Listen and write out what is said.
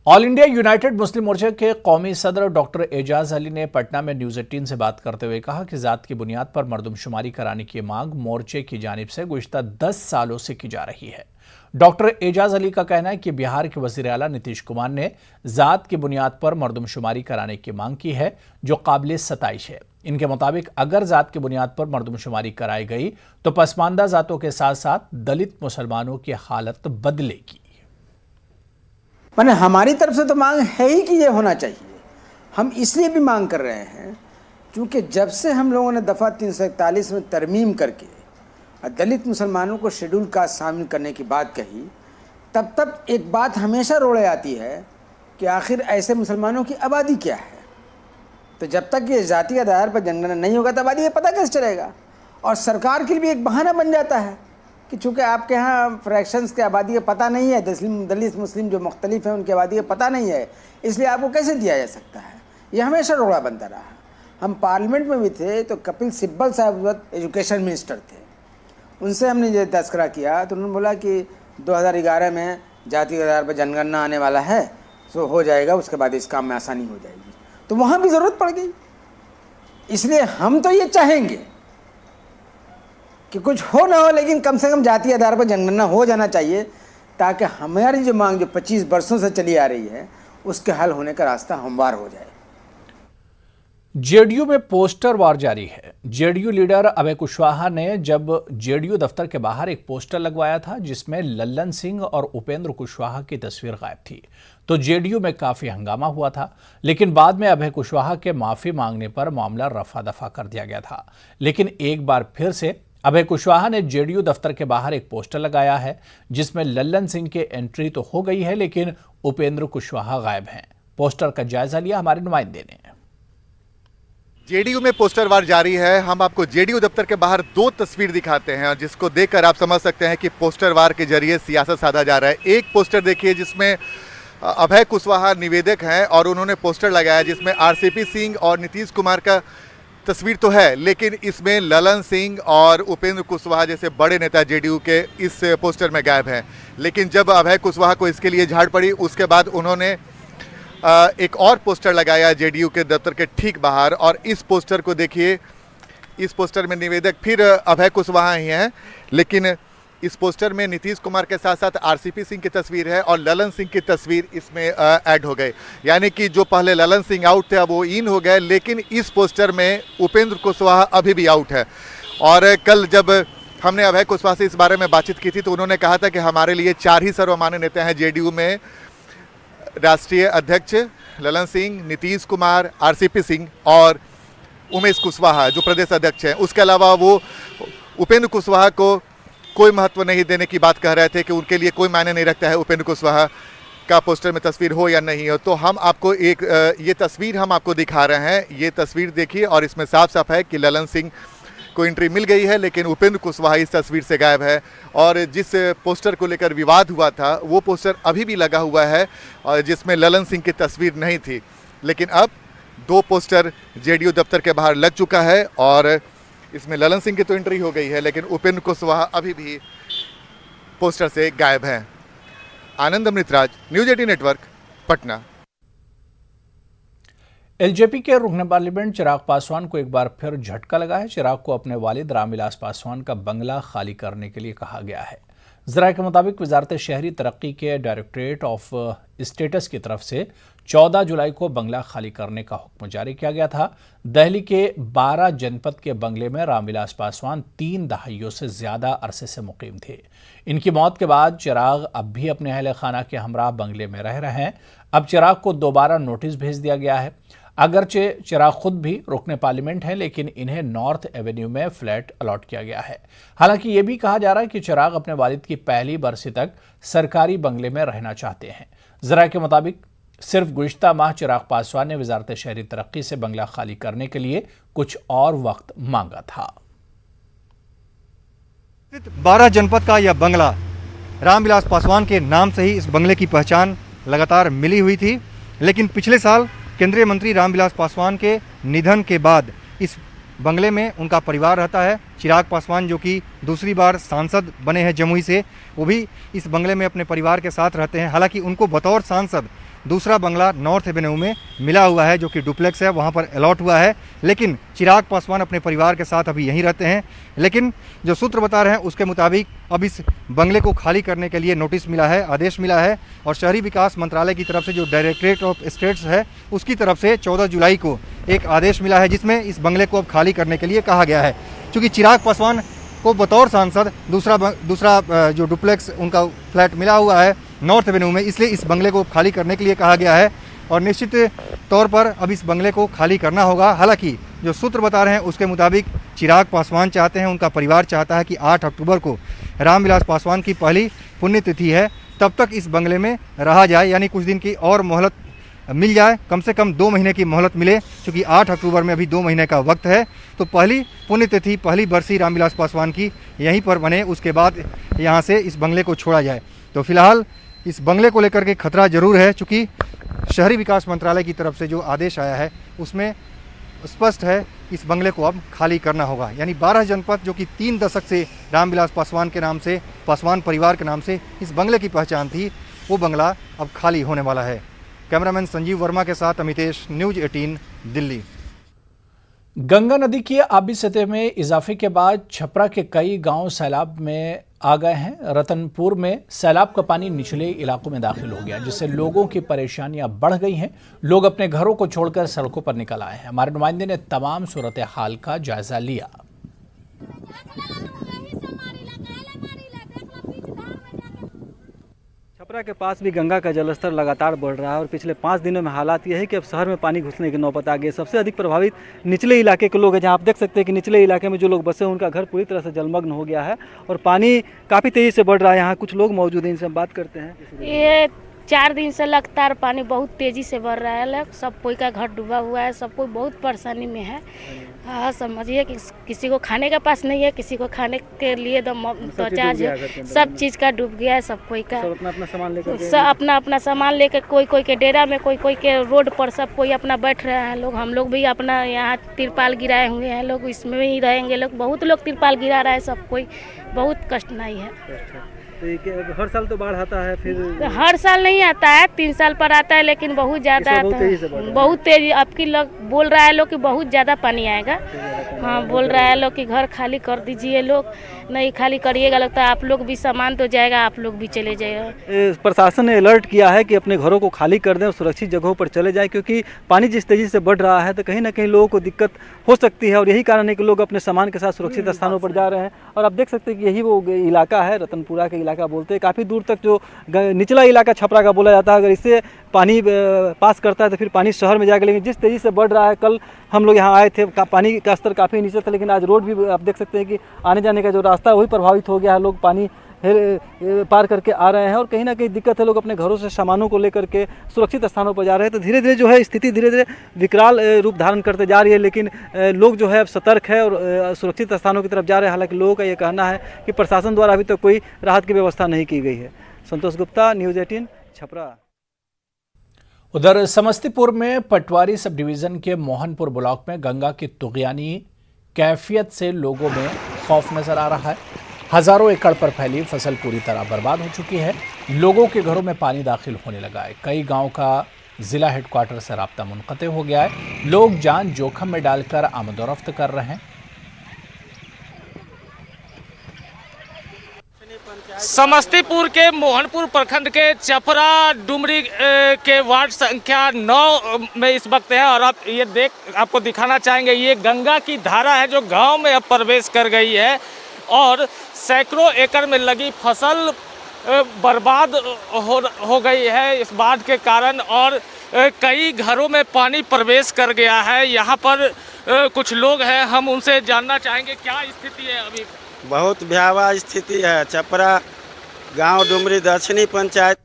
All India United मुस्लिम मोर्चा के कौमी सदर डॉक्टर एजाज अली ने पटना में न्यूज 18 से बात करते हुए कहा कि जात की बुनियाद पर मर्दमशुमारी कराने की मांग मोर्चे की जानिब से गुज़िश्ता 10 सालों से की जा रही है। डॉक्टर एजाज अली का कहना है कि बिहार के वज़ीर आला नीतीश कुमार ने जात की बुनियाद पर मर्दमशुमारी कराने की मांग की है, जो काबिल सताइश है। इनके मुताबिक अगर जात की बुनियाद पर मर्दमशुमारी कराई गई तो पसमानदा जातों के साथ साथ दलित मुसलमानों की हालत बदलेगी। माने हमारी तरफ से तो मांग है ही कि ये होना चाहिए। हम इसलिए भी मांग कर रहे हैं क्योंकि जब से हम लोगों ने दफ़ा 341 में तरमीम करके दलित मुसलमानों को शेड्यूल कास्ट शामिल करने की बात कही, तब एक बात हमेशा रोड़े आती है कि आखिर ऐसे मुसलमानों की आबादी क्या है। तो जब तक ये जाति आधार पर जनगणना नहीं होगा तो आबादी का पता कैसे चलेगा। और सरकार के लिए भी एक बहाना बन जाता है कि चूँकि आपके यहाँ फ्रैक्शंस के आबादी का पता नहीं है, दलित मुस्लिम जो मुख्तलिफ हैं उनकी आबादी का पता नहीं है, इसलिए आपको कैसे दिया जा सकता है। ये हमेशा रोड़ा बनता रहा। हम पार्लियामेंट में भी थे तो कपिल सिब्बल साहब वक्त एजुकेशन मिनिस्टर थे, उनसे हमने ये तस्करा किया तो उन्होंने बोला कि 2011 में जाति के आधार पर जनगणना आने वाला है, तो हो जाएगा, उसके बाद इस काम में आसानी हो जाएगी। तो वहाँ भी ज़रूरत पड़ गई। इसलिए हम तो ये चाहेंगे कि कुछ हो ना हो, लेकिन कम से कम जाति आधार पर जनगणना हो जाना चाहिए, ताकि हमारी जो मांग जो 25 वर्षों से चली आ रही है उसके हल होने का रास्ता हमवार हो जाए। जेडीयू में पोस्टर वार जारी है। जेडीयू लीडर अभय कुशवाहा ने जब जेडीयू दफ्तर के बाहर एक पोस्टर लगवाया था जिसमें लल्लन सिंह और उपेंद्र कुशवाहा की तस्वीर गायब थी, तो जेडीयू में काफी हंगामा हुआ था। लेकिन बाद में अभय कुशवाहा के माफी मांगने पर मामला रफा दफा कर दिया गया था। लेकिन एक बार फिर से अभय कुशवाहा ने जेडीयू दफ्तर के बाहर एक पोस्टर लगाया है जिसमें लल्लन सिंह की एंट्री तो हो गई है, लेकिन उपेंद्र कुशवाहा गायब हैं। पोस्टर का जायजा लिया हमारे नुमाइंदे ने। जेडीयू में पोस्टर वार जारी है। हम आपको जेडीयू दफ्तर के बाहर दो तस्वीर दिखाते हैं, जिसको देखकर आप समझ सकते हैं कि पोस्टर वार के जरिए सियासत साधा जा रहा है। एक पोस्टर देखिए जिसमें अभय कुशवाहा निवेदक हैं और उन्होंने पोस्टर लगाया जिसमें आरसीपी सिंह और नीतीश कुमार का तस्वीर तो है, लेकिन इसमें ललन सिंह और उपेंद्र कुशवाहा जैसे बड़े नेता जेडीयू के इस पोस्टर में गायब हैं। लेकिन जब अभय कुशवाहा को इसके लिए झाड़ पड़ी, उसके बाद उन्होंने एक और पोस्टर लगाया जेडीयू के दफ्तर के ठीक बाहर, और इस पोस्टर को देखिए। इस पोस्टर में निवेदक फिर अभय कुशवाहा ही हैं, लेकिन इस पोस्टर में नीतीश कुमार के साथ साथ आरसीपी सिंह की तस्वीर है और ललन सिंह की तस्वीर इसमें ऐड हो गए। यानी कि जो पहले ललन सिंह आउट थे अब वो इन हो गए, लेकिन इस पोस्टर में उपेंद्र कुशवाहा अभी भी आउट है। और कल जब हमने अभय कुशवाहा से इस बारे में बातचीत की थी तो उन्होंने कहा था कि हमारे लिए 4 ही सर्वमान्य नेता हैं जेडीयू में, राष्ट्रीय अध्यक्ष ललन सिंह, नीतीश कुमार, आरसीपी सिंह और उमेश कुशवाहा जो प्रदेश अध्यक्ष हैं। उसके अलावा वो उपेंद्र कुशवाहा को कोई महत्व नहीं देने की बात कह रहे थे कि उनके लिए कोई मायने नहीं रखता है उपेंद्र कुशवाहा का पोस्टर में तस्वीर हो या नहीं हो। तो हम आपको एक ये तस्वीर हम आपको दिखा रहे हैं। ये तस्वीर देखिए और इसमें साफ साफ है कि ललन सिंह को एंट्री मिल गई है, लेकिन उपेंद्र कुशवाहा इस तस्वीर से गायब है। और जिस पोस्टर को लेकर विवाद हुआ था वो पोस्टर अभी भी लगा हुआ है और जिसमें ललन सिंह की तस्वीर नहीं थी। लेकिन अब 2 पोस्टर जेडीयू दफ्तर के बाहर लग चुका है और इसमें ललन सिंह की तो एंट्री हो गई है, लेकिन उपेंद्र कुशवाहा अभी भी पोस्टर से गायब हैं। Anand Amritraj, news 18 network, Patna. LJP के रुकन पार्लियामेंट चिराग पासवान को एक बार फिर झटका लगा है। चिराग को अपने वालिद रामविलास पासवान का बंगला खाली करने के लिए कहा गया है। ज़राए के मुताबिक वजारत शहरी तरक्की के डायरेक्टरेट ऑफ स्टेटस की तरफ से 14 जुलाई को बंगला खाली करने का हुक्म जारी किया गया था। दिल्ली के 12 जनपद के बंगले में रामविलास पासवान 3 दहाइयों से ज़्यादा अरसे से मुकीम थे। इनकी मौत के बाद चिराग अब भी अपने अहल खाना के हमरा बंगले में रह रहे हैं। अब चिराग को दोबारा नोटिस भेज दिया गया है। अगरचे चिराग खुद भी रुकने पार्लियामेंट हैं, लेकिन इन्हें नॉर्थ एवेन्यू में फ्लैट अलॉट किया गया है। हालांकि ये भी कहा जा रहा है कि चिराग अपने वालिद की पहली बरसी तक सरकारी बंगले में रहना चाहते हैं। ज़राए के मुताबिक सिर्फ गुज़िश्ता माह चिराग पासवान ने वजारत शहरी तरक्की से बंगला खाली करने के लिए कुछ और वक्त मांगा था। 12 जनपद का यह बंगला रामविलास पासवान के नाम से ही इस बंगले की पहचान लगातार मिली हुई थी, लेकिन पिछले साल केंद्रीय मंत्री रामविलास पासवान के निधन के बाद इस बंगले में उनका परिवार रहता है। चिराग पासवान जो कि दूसरी बार सांसद बने हैं जमुई से, वो भी इस बंगले में अपने परिवार के साथ रहते हैं। हालांकि उनको बतौर सांसद दूसरा बंगला नॉर्थ एवेन्यू में मिला हुआ है, जो कि डुप्लेक्स है, वहाँ पर अलॉट हुआ है। लेकिन चिराग पासवान अपने परिवार के साथ अभी यहीं रहते हैं। लेकिन जो सूत्र बता रहे हैं उसके मुताबिक अब इस बंगले को खाली करने के लिए नोटिस मिला है, आदेश मिला है, और शहरी विकास मंत्रालय की तरफ से जो डायरेक्टरेट ऑफ स्टेट्स है उसकी तरफ से 14 जुलाई को एक आदेश मिला है, जिसमें इस बंगले को अब खाली करने के लिए कहा गया है। चूँकि चिराग पासवान को बतौर सांसद दूसरा जो डुप्लेक्स उनका फ्लैट मिला हुआ है नॉर्थ एवेन्यू में, इसलिए इस बंगले को खाली करने के लिए कहा गया है और निश्चित तौर पर अब इस बंगले को खाली करना होगा। हालांकि जो सूत्र बता रहे हैं उसके मुताबिक चिराग पासवान चाहते हैं, उनका परिवार चाहता है कि 8 अक्टूबर को रामविलास पासवान की पहली पुण्यतिथि है, तब तक इस बंगले में रहा जाए, यानी कुछ दिन की और मोहलत मिल जाए, कम से कम 2 महीने की मोहलत मिले। क्योंकि 8 अक्टूबर में अभी 2 महीने का वक्त है, तो पहली पुण्यतिथि, पहली बरसी रामविलास पासवान की यहीं पर बने, उसके बाद यहाँ से इस बंगले को छोड़ा जाए। तो फिलहाल इस बंगले को लेकर के खतरा जरूर है, चूँकि शहरी विकास मंत्रालय की तरफ से जो आदेश आया है उसमें स्पष्ट है इस बंगले को अब खाली करना होगा। यानी 12 जनपद जो कि 3 दशक से रामविलास पासवान के नाम से, पासवान परिवार के नाम से इस बंगले की पहचान थी, वो बंगला अब खाली होने वाला है। कैमरामैन संजीव वर्मा के साथ अमितेश, न्यूज़ 18 दिल्ली। गंगा नदी की आबी सतह में इजाफे के बाद छपरा के कई गांव सैलाब में आ गए हैं। रतनपुर में सैलाब का पानी निचले इलाकों में दाखिल हो गया, जिससे लोगों की परेशानियां बढ़ गई हैं। लोग अपने घरों को छोड़कर सड़कों पर निकल आए हैं। हमारे नुमाइंदे ने तमाम सूरत हाल का जायजा लिया। छपरा के पास भी गंगा का जलस्तर लगातार बढ़ रहा है और पिछले 5 दिनों में हालात ये है कि अब शहर में पानी घुसने की नौबत आ गई है। सबसे अधिक प्रभावित निचले इलाके के लोग हैं, जहां आप देख सकते हैं कि निचले इलाके में जो लोग बसे हैं उनका घर पूरी तरह से जलमग्न हो गया है और पानी काफ़ी तेज़ी से बढ़ रहा है। यहाँ कुछ लोग मौजूद हैं, इनसे हम बात करते हैं। ये 4 दिन से लगातार पानी बहुत तेज़ी से बढ़ रहा है। सब कोई का घर डूबा हुआ है, सब कोई बहुत परेशानी में है। हाँ, समझिए कि किसी को खाने का पास नहीं है, किसी को खाने के लिए चार्ज है, सब चीज़ का डूब गया है। सब कोई का सब अपना अपना सामान लेकर सब अपना अपना सामान लेकर, कोई के डेरा में, कोई के रोड पर, सब कोई अपना बैठ रहे हैं। लोग, हम लोग भी अपना यहाँ तिरपाल गिराए हुए हैं, लोग इसमें ही रहेंगे। लोग बहुत लोग तिरपाल गिरा रहा है, सब कोई बहुत कठिनाई है। तो हर साल तो बाढ़ आता है, फिर हर साल नहीं आता है, 3 साल पर आता है, लेकिन बहुत ज़्यादा आता है, बहुत तेजी। अब की लोग बोल रहा है लोग कि बहुत ज़्यादा पानी आएगा। हाँ, बोल रहा है लोग कि घर खाली कर दीजिए, लोग नहीं खाली करिएगा, लगता है आप लोग भी सामान तो जाएगा, आप लोग भी चले जाएगा। प्रशासन ने अलर्ट किया है कि अपने घरों को खाली कर दें और सुरक्षित जगहों पर चले जाएं, क्योंकि पानी जिस तेज़ी से बढ़ रहा है तो कहीं ना कहीं लोगों को दिक्कत हो सकती है और यही कारण है कि लोग अपने सामान के साथ सुरक्षित स्थानों पर जा रहे हैं। और आप देख सकते हैं कि यही वो इलाका है, रतनपुरा का इलाका बोलते हैं। काफ़ी दूर तक जो निचला इलाका छपरा का बोला जाता है, अगर इससे पानी पास करता है तो फिर पानी शहर में जाएगा। लेकिन जिस तेज़ी से बढ़ रहा है, कल हम लोग यहाँ आए थे, पानी का स्तर काफ़ी नीचे था, लेकिन आज रोड भी आप देख सकते हैं कि आने जाने का जो रास्ता है वही प्रभावित हो गया है। लोग पानी पार करके आ रहे हैं और कहीं ना कहीं दिक्कत है। लोग अपने घरों से सामानों को लेकर के सुरक्षित स्थानों पर जा रहे हैं। तो धीरे धीरे जो है स्थिति धीरे धीरे विकराल रूप धारण करते जा रही है, लेकिन लोग जो है अब सतर्क है और सुरक्षित स्थानों की तरफ जा रहे हैं। हालांकि लोगों का ये कहना है कि प्रशासन द्वारा अभी तक कोई राहत की व्यवस्था नहीं की गई है। संतोष गुप्ता, न्यूज़ 18 छपरा। उधर समस्तीपुर में पटवारी सब डिवीजन के मोहनपुर ब्लॉक में गंगा की तुगयानी कैफियत से लोगों में खौफ नजर आ रहा है। हजारों एकड़ पर फैली फसल पूरी तरह बर्बाद हो चुकी है। लोगों के घरों में पानी दाखिल होने लगा है। कई गांव का जिला हेडक्वार्टर से राब्ता मुनक़ते हो गया है। लोग जान जोखिम में डालकर आमदोरफ्त कर रहे हैं। समस्तीपुर के मोहनपुर प्रखंड के चपरा डुमरी के वार्ड संख्या 9 में इस वक्त है और आप ये आपको दिखाना चाहेंगे, ये गंगा की धारा है जो गांव में अब प्रवेश कर गई है और सैकड़ों एकड़ में लगी फसल बर्बाद हो गई है इस बाढ़ के कारण और कई घरों में पानी प्रवेश कर गया है। यहाँ पर कुछ लोग हैं, हम उनसे जानना चाहेंगे क्या स्थिति है अभी। बहुत भयावह स्थिति है। छपरा गांव डुमरी दक्षिणी पंचायत